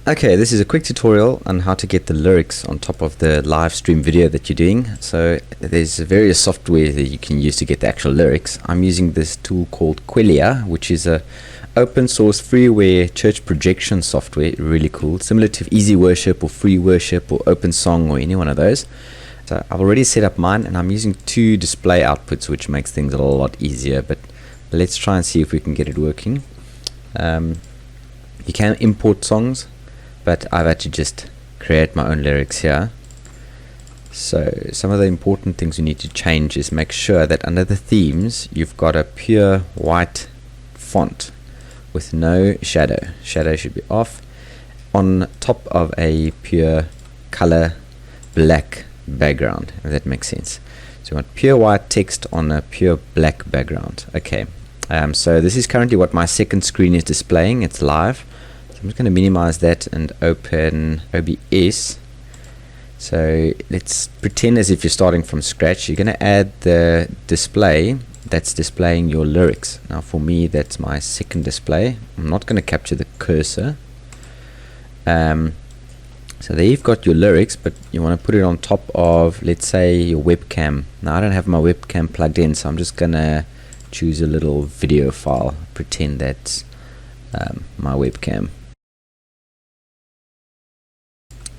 Okay, this is a quick tutorial on how to get the lyrics on top of the live stream video that you're doing. So there's various software that you can use to get the actual lyrics. I'm using this tool called Quelia, which is a open source freeware church projection software. Really cool, similar to Easy Worship or Free Worship or Open Song or any one of those. So I've already set up mine and I'm using 2 display outputs, which makes things a lot easier, but let's try and see if we can get it working. You can import songs, but I've had to just create my own lyrics here. So some of the important things you need to change is make sure that under the themes you've got a pure white font with no shadow. Shadow should be off, on top of a pure color black background, if that makes sense. So you want pure white text on a pure black background. Okay, so this is currently what my second screen is displaying. It's live. I'm just going to minimize that and open OBS. So let's pretend as if you're starting from scratch. You're going to add the display that's displaying your lyrics. Now for me, that's my second display. I'm not going to capture the cursor. So there you've got your lyrics, but you want to put it on top of, let's say, your webcam. Now I don't have my webcam plugged in, so I'm just going to choose a little video file. Pretend that's my webcam.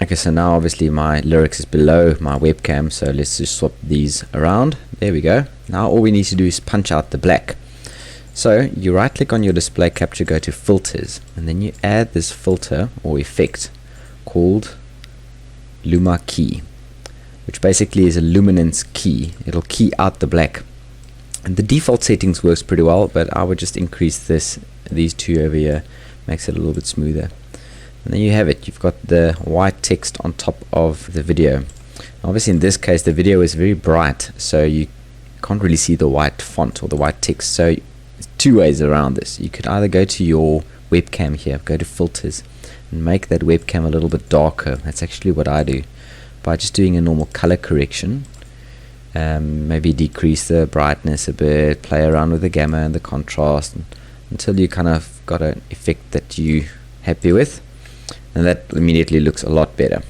Okay, so now obviously my lyrics is below my webcam, so let's just swap these around. There we go. Now all we need to do is punch out the black. So you right click on your display capture, go to filters, and then you add this filter or effect called Luma Key, which basically is a luminance key. It'll key out the black. And the default settings works pretty well, but I would just increase these 2 over here, makes it a little bit smoother. And there you have it. You've got the white text on top of the video. Obviously in this case the video is very bright, so you can't really see the white font or the white text. So there's 2 ways around this. You could either go to your webcam here, go to filters and make that webcam a little bit darker. That's actually what I do by just doing a normal color correction. Maybe decrease the brightness a bit, play around with the gamma and the contrast until you kind of got an effect that you're happy with, and that immediately looks a lot better.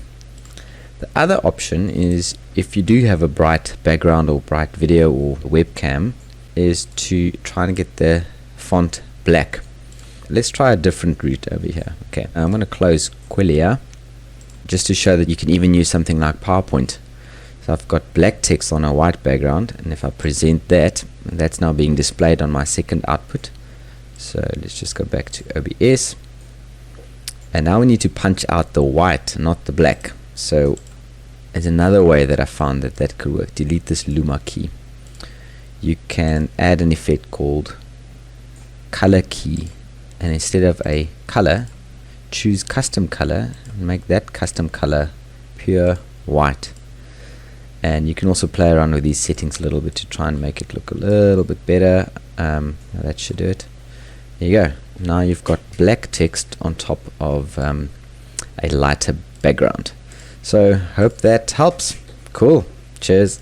The other option is, if you do have a bright background or bright video or webcam, is to try and get the font black. Let's try a different route over here. Okay, I'm going to close Quelia just to show that you can even use something like PowerPoint. So I've got black text on a white background, and if I present that, that's now being displayed on my second output. So let's just go back to OBS, and now we need to punch out the white, not the black. So there's another way that I found that could work. Delete this Luma key. You can add an effect called color key, and instead of a color, choose custom color and make that custom color pure white. And you can also play around with these settings a little bit to try and make it look a little bit better. That should do it. There you go. Now you've got black text on top of a lighter background. So hope that helps. Cool. Cheers.